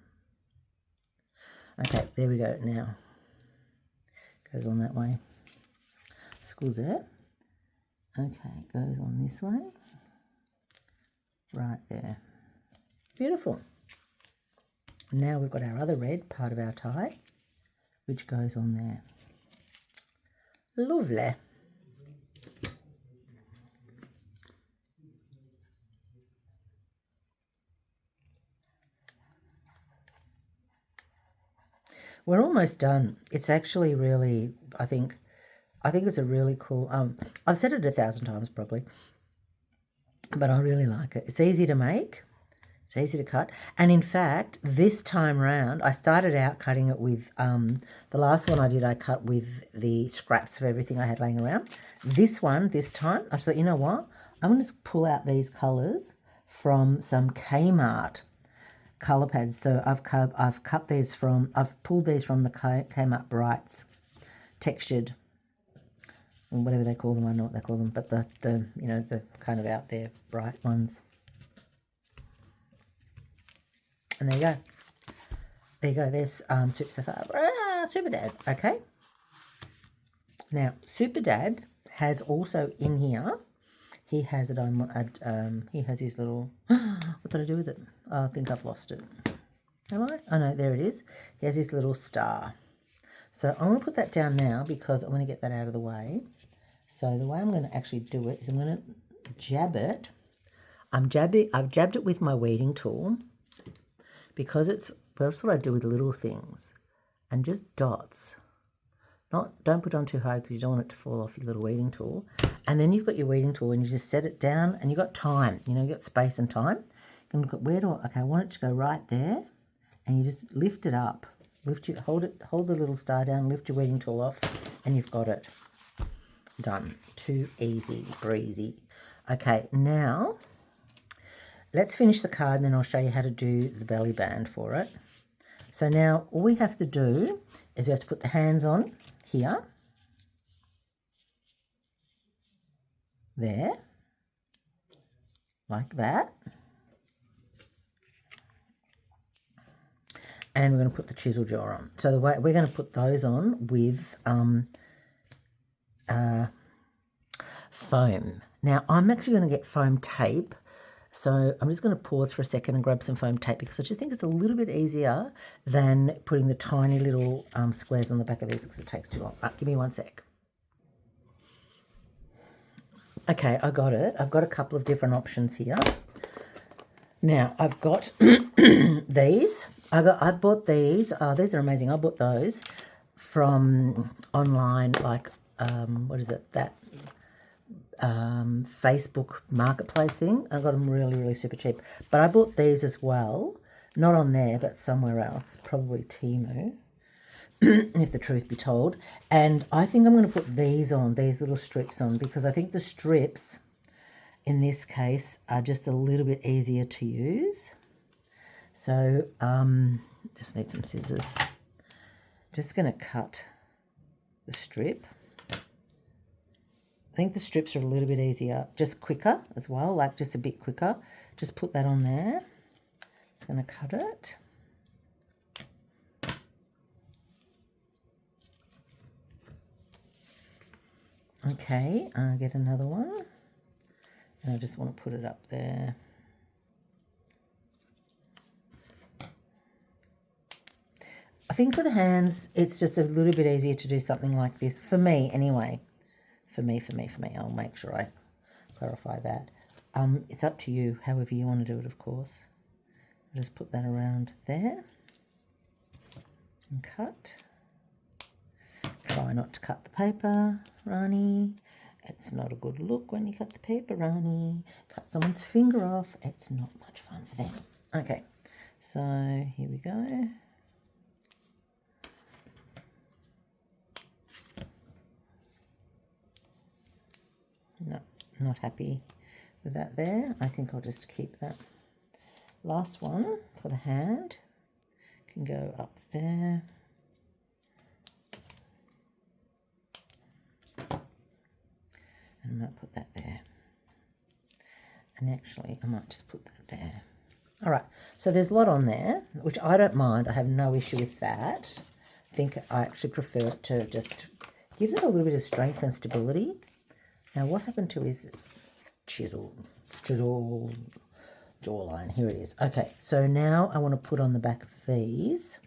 Okay, there we go now. Goes on that way. Squeeze it. Okay, goes on this way. Right there. Beautiful. Now we've got our other red part of our tie, which goes on there. Lovely. We're almost done. It's actually really, I think it's a really cool, I've said it 1,000 times probably, but I really like it. It's easy to make. It's easy to cut. And in fact, this time round, I started out cutting it with, the last one I did, I cut with the scraps of everything I had laying around. This one, this time, I thought, you know what? I'm going to pull out these colours from some Kmart colour pads. So I've pulled these from the Kmart Brights, textured, or whatever they call them. I don't know what they call them, but the the kind of out there bright ones. And there you go. There you go. There's Super Sapphire. Super Dad. Okay. Now Super Dad has also in here. He has it on. He has his little. What did I do with it? Oh, I think I've lost it. Am I? Oh no, there it is. He has his little star. So I'm going to put that down now because I'm going to get that out of the way. So the way I'm going to actually do it is I'm going to jab it. I've jabbed it with my weeding tool because that's what I do with little things, and just dots. Don't put on too hard because you don't want it to fall off your little weeding tool. And then you've got your weeding tool and you just set it down and you've got time. You've got space and time. You can look at I want it to go right there, and you just lift it up. Hold the little star down, lift your weeding tool off, and you've got it. Done. Too easy, breezy. Okay, now let's finish the card and then I'll show you how to do the belly band for it. So now all we have to do is we have to put the hands on here, there, like that. And we're going to put the chisel jaw on. So the way we're going to put those on with foam. Now I'm actually going to get foam tape. So I'm just going to pause for a second and grab some foam tape because I just think it's a little bit easier than putting the tiny little squares on the back of these because it takes too long. Give me 1 sec. Okay, I got it. I've got a couple of different options here. Now I've got these. I bought these. These are amazing. I bought those from online, like what is it? That Facebook marketplace thing. I got them really, really super cheap. But I bought these as well. Not on there, but somewhere else. Probably Temu, if the truth be told. And I think I'm going to put these on, these little strips on, because I think the strips in this case are just a little bit easier to use. So just need some scissors. Just going to cut the strip. I think the strips are a little bit easier, just quicker as well, like just a bit quicker. Just put that on there. Just going to cut it. Okay, get another one. And I just want to put it up there. I think for the hands, it's just a little bit easier to do something like this. For me, anyway. For me. I'll make sure I clarify that. It's up to you, however you want to do it, of course. I'll just put that around there. And cut. Try not to cut the paper, Rani. It's not a good look when you cut the paper, Rani. Cut someone's finger off. It's not much fun for them. Okay, so here we go. No, not happy with that there. I think I'll just keep that. Last one for the hand can go up there. And I might put that there. And actually, I might just put that there. All right, so there's a lot on there, which I don't mind. I have no issue with that. I think I actually prefer it to just gives it a little bit of strength and stability. Now, what happened to his chisel jawline? Here it is. Okay, so now I want to put on the back of these.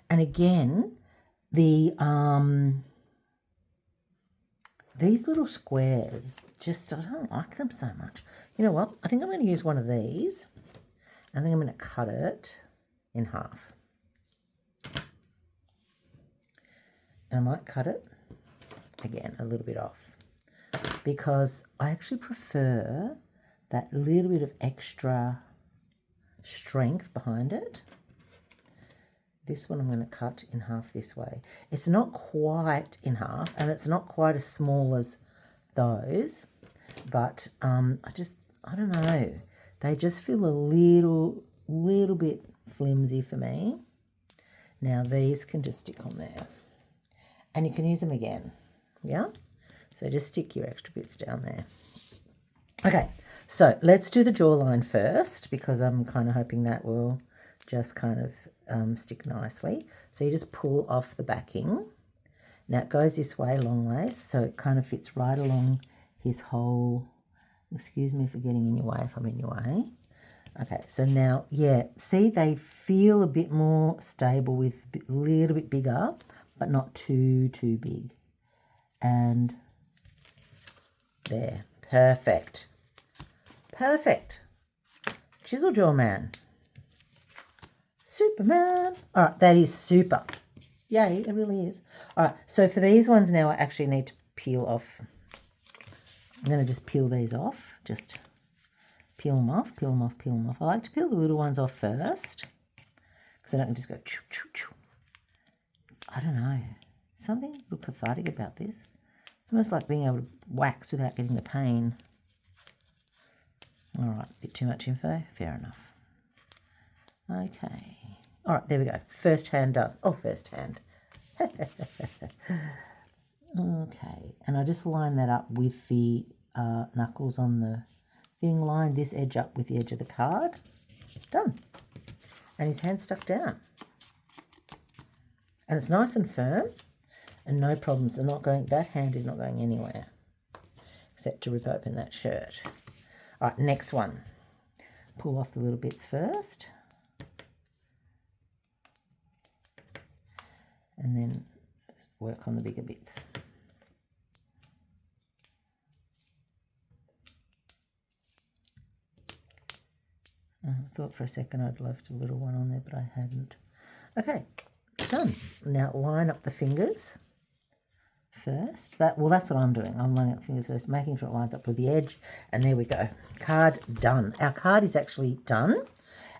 And again, the these little squares, just, I don't like them so much. You know what? I think I'm going to use one of these. I think I'm going to cut it in half. And I might cut it, again, a little bit off. Because I actually prefer that little bit of extra strength behind it. This one I'm going to cut in half this way. It's not quite in half, and it's not quite as small as those, but I don't know. They just feel a little bit flimsy for me. Now these can just stick on there, and you can use them again. Yeah. So just stick your extra bits down there. Okay, so let's do the jawline first, because I'm kind of hoping that will just kind of stick nicely. So you just pull off the backing. Now it goes this way, long ways, so it kind of fits right along his whole, excuse me for getting in your way if I'm in your way. Okay, so now, yeah, see, they feel a bit more stable with a little bit bigger, but not too big. And there, perfect. Perfect. Chisel jaw man. Superman. All right, that is super. Yay, it really is. All right, so for these ones now, I actually need to peel off. I'm going to just peel these off. Just peel them off, peel them off, peel them off. I like to peel the little ones off first, because then I can just go choo, choo, choo. I don't know. Something a little cathartic about this. It's almost like being able to wax without getting the pain. All right, a bit too much info. Fair enough. Okay. All right, there we go. First hand done. Oh, first hand. Okay, and I just line that up with the knuckles on the thing. Line this edge up with the edge of the card. Done. And his hand's stuck down. And it's nice and firm, and no problems. They're not going. That hand is not going anywhere, except to rip open that shirt. All right, next one. Pull off the little bits first. And then work on the bigger bits. I thought for a second I'd left a little one on there, but I hadn't. Okay, done. Now line up the fingers first. That's what I'm doing. I'm lining up the fingers first, making sure it lines up with the edge. And there we go. Card done. Our card is actually done.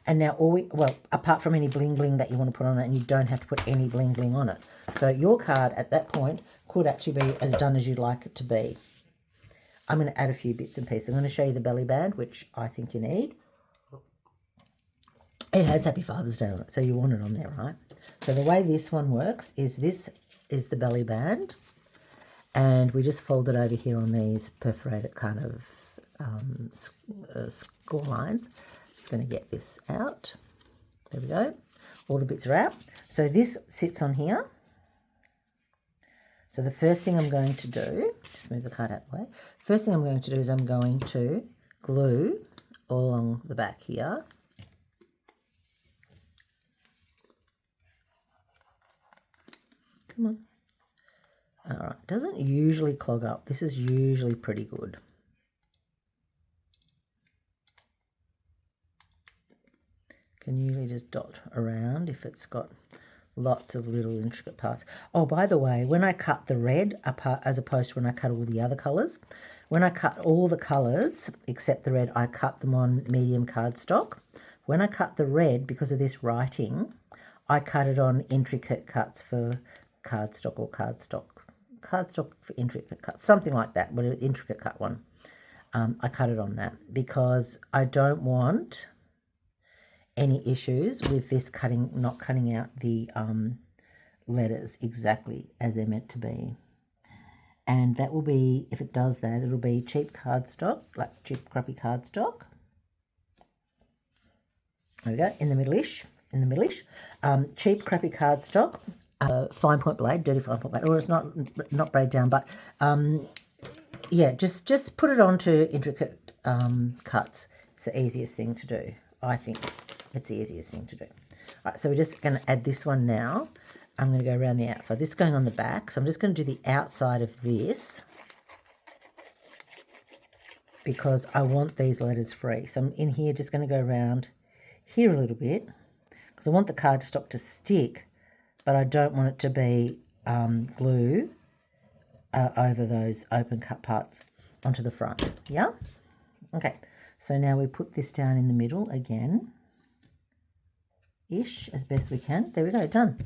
And now apart from any bling bling that you want to put on it, and you don't have to put any bling bling on it. So your card at that point could actually be as done as you'd like it to be. I'm going to add a few bits and pieces. I'm going to show you the belly band, which I think you need. It has Happy Father's Day on it, so you want it on there, right? So the way this one works is this is the belly band, and we just fold it over here on these perforated kind of score lines. Just going to get this out. There we go. All the bits are out. So this sits on here. So the first thing I'm going to do, just move the card out of the way. First thing I'm going to do is I'm going to glue all along the back here. Come on. All right, doesn't usually clog up. This is usually pretty good. Can usually just dot around if it's got lots of little intricate parts. Oh, by the way, when I cut the red apart, as opposed to when I cut all the other colours, when I cut all the colours except the red, I cut them on medium cardstock. When I cut the red, because of this writing, I cut it on intricate cuts for cardstock or cardstock for intricate cuts, something like that, but an intricate cut one. I cut it on that because I don't want any issues with this not cutting out the letters exactly as they're meant to be. And that will be, if it does that, it'll be cheap cardstock, like cheap crappy cardstock. There we go, in the middle-ish. Cheap crappy cardstock, fine point blade, dirty fine point blade, or it's not braid down, but yeah, just put it onto intricate cuts. It's the easiest thing to do, I think. It's the easiest thing to do. All right, so we're just going to add this one now. I'm going to go around the outside. This is going on the back, so I'm just going to do the outside of this because I want these letters free. So I'm in here just going to go around here a little bit because I want the cardstock to stick, but I don't want it to be glue over those open cut parts onto the front. Yeah? Okay, so now we put this down in the middle again. Ish, as best we can. There we go, done.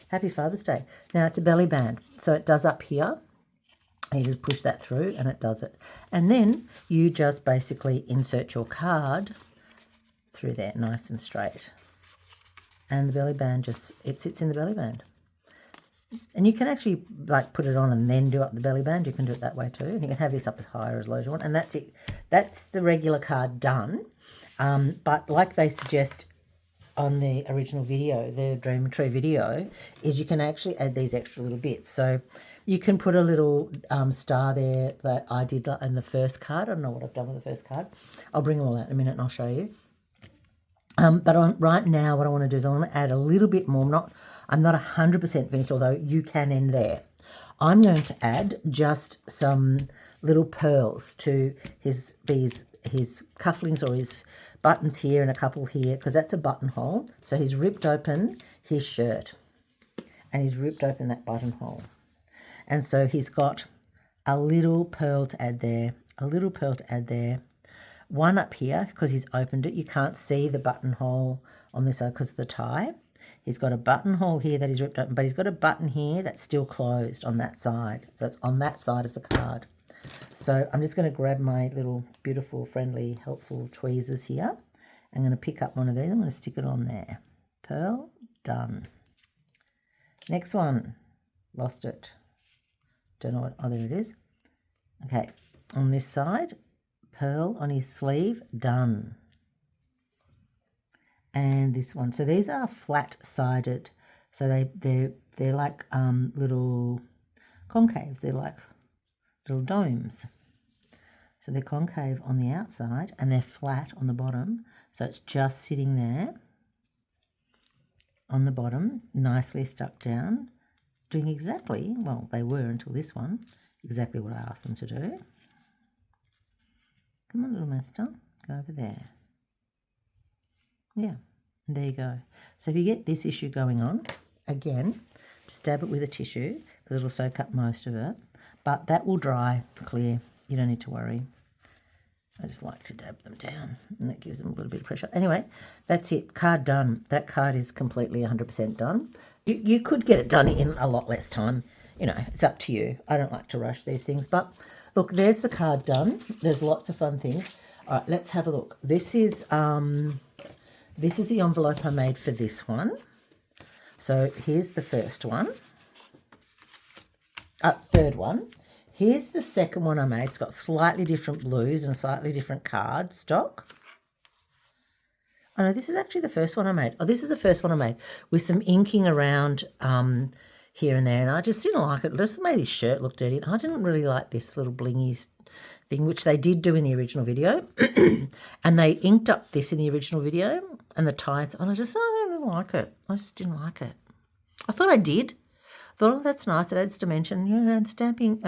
Happy Father's Day. Now it's a belly band, so it does up here. You just push that through and it does it. And then you just basically insert your card through there, nice and straight. And the belly band it sits in the belly band. And you can actually like put it on and then do up the belly band. You can do it that way too. And you can have this up as high or as low as you want. And that's it. That's the regular card done. But like they suggest on the original video, the Dream Tree video, is you can actually add these extra little bits. So you can put a little star there that I did in the first card. I don't know what I've done with the first card. I'll bring them all out in a minute and I'll show you. But right now what I want to do is I want to add a little bit more. I'm not 100% finished, although you can end there. I'm going to add just some little pearls to his cufflinks or his buttons here and a couple here, because that's a buttonhole. So he's ripped open his shirt and he's ripped open that buttonhole. And so he's got a little pearl to add there, a little pearl to add there, one up here because he's opened it. You can't see the buttonhole on this side because of the tie. He's got a buttonhole here that he's ripped open, but he's got a button here that's still closed on that side. So it's on that side of the card. So I'm just going to grab my little beautiful, friendly, helpful tweezers here. I'm going to pick up one of these. I'm going to stick it on there. Pearl, done. Next one. Lost it. Don't know what, oh, there it is. Okay, on this side, pearl on his sleeve, done. And this one. So these are flat-sided. So they're like little concaves. They're like little domes. So they're concave on the outside and they're flat on the bottom. So it's just sitting there on the bottom, nicely stuck down, doing exactly, well, they were until this one, exactly what I asked them to do. Come on, little master, go over there. Yeah, there you go. So if you get this issue going on, again, just dab it with a tissue because it'll soak up most of it. But that will dry clear. You don't need to worry. I just like to dab them down and that gives them a little bit of pressure. Anyway, that's it. Card done. That card is completely 100% done. You could get it done in a lot less time. You know, it's up to you. I don't like to rush these things. But look, there's the card done. There's lots of fun things. All right, let's have a look. This is the envelope I made for this one. So here's the first one. Third one. Here's the second one I made. It's got slightly different blues and slightly different card stock. Oh no, this is actually the first one I made. Oh, this is the first one I made with some inking around here and there, and I just didn't like it. It just made his shirt look dirty. And I didn't really like this little blingy thing, which they did do in the original video. And they inked up this in the original video and the ties, and I didn't like it. I just didn't like it. I thought I did. I thought, oh, that's nice. It adds dimension. Yeah, and stamping,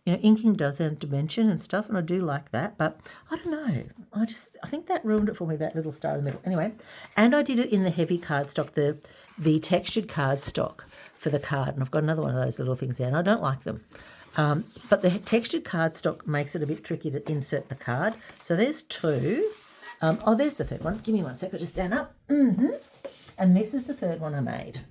inking does add dimension and stuff, and I do like that. But I don't know. I think that ruined it for me, that little star in the middle. Anyway, and I did it in the heavy cardstock, the textured cardstock for the card, and I've got another one of those little things there, and I don't like them. But the textured cardstock makes it a bit tricky to insert the card. So there's two. There's the third one. Give me one sec. I'll just stand up. And this is the third one I made.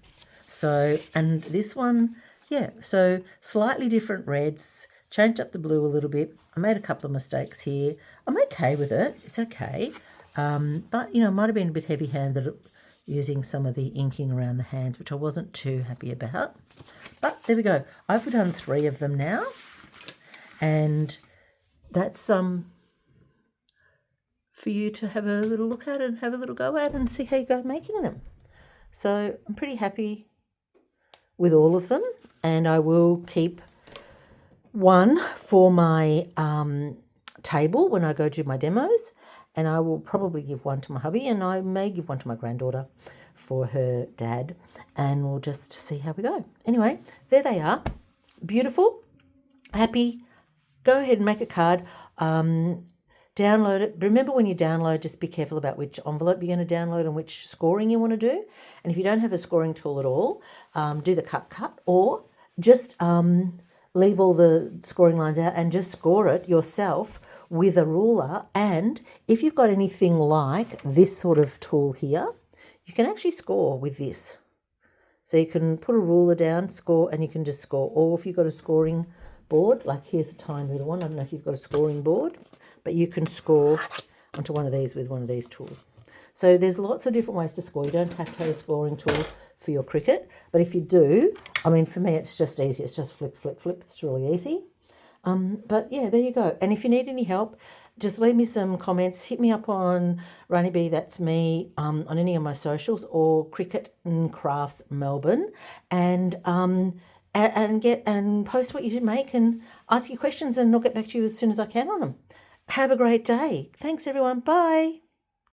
So, and this one, yeah, so slightly different reds, changed up the blue a little bit. I made a couple of mistakes here. I'm okay with it. It's okay. But, it might have been a bit heavy-handed using some of the inking around the hands, which I wasn't too happy about. But there we go. I've done 3 of them now. And that's for you to have a little look at and have a little go at and see how you go making them. So I'm pretty happy with all of them, and I will keep one for my table when I go do my demos, and I will probably give one to my hubby, and I may give one to my granddaughter for her dad, and we'll just see how we go. Anyway, there they are. Beautiful, happy. Go ahead and make a card. Download it. Remember, when you download, just be careful about which envelope you're going to download and which scoring you want to do. And if you don't have a scoring tool at all, do the cut, or just leave all the scoring lines out and just score it yourself with a ruler. And if you've got anything like this sort of tool here, you can actually score with this. So you can put a ruler down, score, and you can just score. Or if you've got a scoring board, like here's a tiny little one. I don't know if you've got a scoring board, but you can score onto one of these with one of these tools. So there's lots of different ways to score. You don't have to have a scoring tool for your Cricut, but if you do, for me, it's just easy. It's just flick, flick, flick. It's really easy. But yeah, there you go. And if you need any help, just leave me some comments. Hit me up on Rani B, that's me, on any of my socials, or Cricut and Crafts Melbourne, and post what you make and ask your questions, and I'll get back to you as soon as I can on them. Have a great day. Thanks, everyone. Bye.